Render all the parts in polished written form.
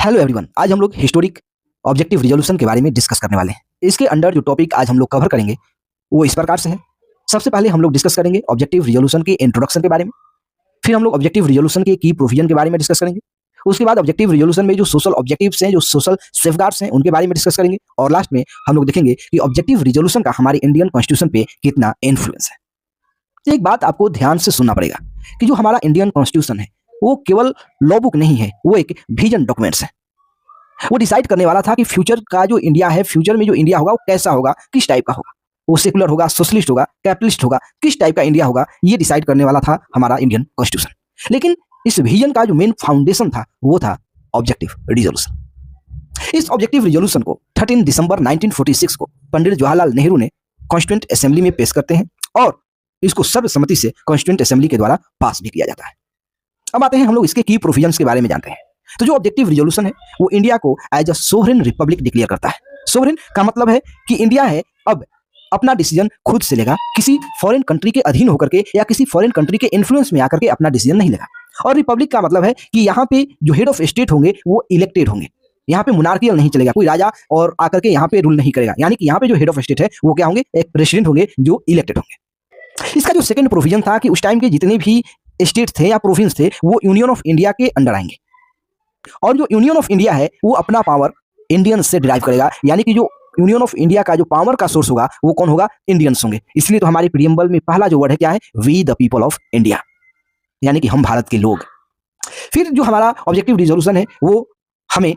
Hello everyone, आज हम लोग हिस्टोरिक ऑब्जेक्टिव रिजोल्यूशन के बारे में डिस्कस करने वाले हैं। इसके अंडर जो टॉपिक आज हम लोग कवर करेंगे वो इस प्रकार से है। सबसे पहले हम लोग डिस्कस करेंगे ऑब्जेक्टिव रिजोल्यूशन के इंट्रोडक्शन के बारे में। फिर हम लोग ऑब्जेक्टिव रिजोल्यूशन के की प्रोविजन के बारे में डिस्कस करेंगे। उसके बाद ऑब्जेक्टिव रिजोल्यूशन में जो सोशल ऑब्जेक्टिव्स हैं, जो सोशल सेफगार्ड्स हैं, उनके बारे में डिस्कस करेंगे। और लास्ट में हम लोग देखेंगे कि ऑब्जेक्टिव रिजोल्यूशन का हमारे इंडियन कॉन्स्टिट्यूशन पे कितना इन्फ्लुएंस है। तो एक बात आपको ध्यान से सुनना पड़ेगा कि जो हमारा इंडियन कॉन्स्टिट्यूशन है वो केवल लॉ बुक नहीं है, वो एक विजन डॉक्यूमेंट्स है। वो डिसाइड करने वाला था कि फ्यूचर का जो इंडिया है, फ्यूचर में जो इंडिया होगा वो कैसा होगा, किस टाइप का होगा, वो सेकुलर होगा, सोशलिस्ट होगा, कैपिटलिस्ट होगा, किस टाइप का इंडिया होगा, ये डिसाइड करने वाला था हमारा इंडियन कॉन्स्टिट्यूशन। लेकिन इस विजन का जो मेन फाउंडेशन था वो था ऑब्जेक्टिव रिजोल्यूशन। इस ऑब्जेक्टिव रिजोल्यूशन को 13 दिसंबर 1946 को पंडित जवाहरलाल नेहरू ने कॉन्स्टिट्यूएंट असेंबली में पेश करते हैं और इसको सर्वसम्मति से कॉन्स्टिट्यूएंट असेंबली के द्वारा पास भी किया जाता है। अब आते हैं हम लोग इसके की प्रोविजंस के बारे में जानते हैं। तो जो ऑब्जेक्टिव रिजोल्यूशन है वो इंडिया को as a sovereign republic declare करता है। सोवरेन का मतलब है कि इंडिया है अब अपना डिसीजन खुद से लेगा, किसी फॉरेन कंट्री के अधीन होकर के या किसी फॉरेन कंट्री के इन्फ्लुएंस में आकर के अपना डिसीजन नहीं लेगा। और रिपब्लिक का मतलब है कि यहाँ पे जो हेड ऑफ स्टेट होंगे वो इलेक्टेड होंगे। यहाँ पे मोनार्कियल नहीं चलेगा, कोई राजा और आकर के यहाँ पे रूल नहीं करेगा। यानी कि यहाँ पे जो हेड ऑफ स्टेट है वो क्या होंगे, एक प्रेसिडेंट होंगे जो इलेक्टेड होंगे। इसका जो सेकंड प्रोविजन था कि उस टाइम के जितने भी स्टेट थे या प्रोविंस थे वो यूनियन ऑफ इंडिया के अंडर आएंगे और जो यूनियन ऑफ इंडिया है वो अपना पावर इंडियन से डिराइव करेगा। यानी कि जो यूनियन ऑफ इंडिया का जो पावर का सोर्स होगा वो कौन होगा, इंडियंस होंगे। इसलिए तो हमारी प्रीएम्बल में पहला जो वर्ड है क्या है, we the people of India, यानी कि हम भारत के लोग। फिर जो हमारा ऑब्जेक्टिव रिजोल्यूशन है वो हमें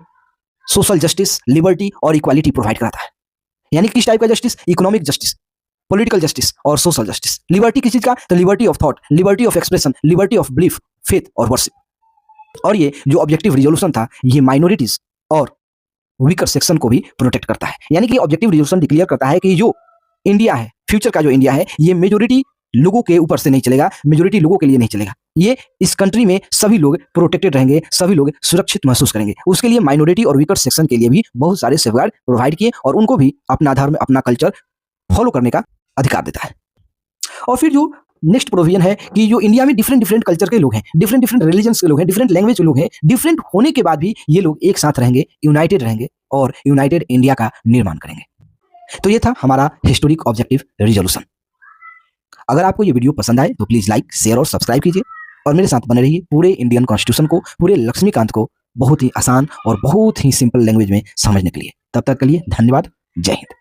सोशल जस्टिस, लिबर्टी और इक्वालिटी प्रोवाइड कराता है। यानी किस टाइप का justice, economic justice, political justice और सोशल जस्टिस। लिबर्टी किस चीज का, तो liberty of thought, liberty of expression, liberty of belief, faith और वर्शिप। और ये जो ऑब्जेक्टिव रिजोल्यूशन था ये माइनॉरिटीज और वीकर सेक्शन को भी प्रोटेक्ट करता है। यानी कि ऑब्जेक्टिव रिजोल्यूशन डिक्लेयर करता है कि जो इंडिया है, फ्यूचर का जो इंडिया है, ये मेजोरिटी लोगों के ऊपर से नहीं चलेगा, मेजोरिटी लोगों के लिए नहीं चलेगा। ये इस कंट्री में सभी लोग प्रोटेक्टेड रहेंगे, सभी लोग सुरक्षित महसूस करेंगे। उसके लिए माइनॉरिटी और वीकर सेक्शन के लिए भी बहुत सारे सेफगार्ड प्रोवाइड किए और उनको भी अपना धर्म, अपना कल्चर फॉलो करने का अधिकार देता है। और फिर जो नेक्स्ट प्रोविजन है कि जो इंडिया में डिफरेंट डिफरेंट कल्चर के लोग हैं, डिफरेंट डिफरेंट रिलीजन्स के लोग हैं, डिफरेंट लैंग्वेज के लोग हैं, डिफरेंट होने के बाद भी ये लोग एक साथ रहेंगे, यूनाइटेड रहेंगे और यूनाइटेड इंडिया का निर्माण करेंगे। तो ये था हमारा हिस्टोरिक ऑब्जेक्टिव रिजोल्यूशन। अगर आपको ये वीडियो पसंद आए तो प्लीज लाइक, शेयर और सब्सक्राइब कीजिए और मेरे साथ बने रहिए पूरे इंडियन कॉन्स्टिट्यूशन को, पूरे लक्ष्मीकांत को बहुत ही आसान और बहुत ही सिंपल लैंग्वेज में समझने के लिए। तब तक के लिए धन्यवाद। जय हिंद।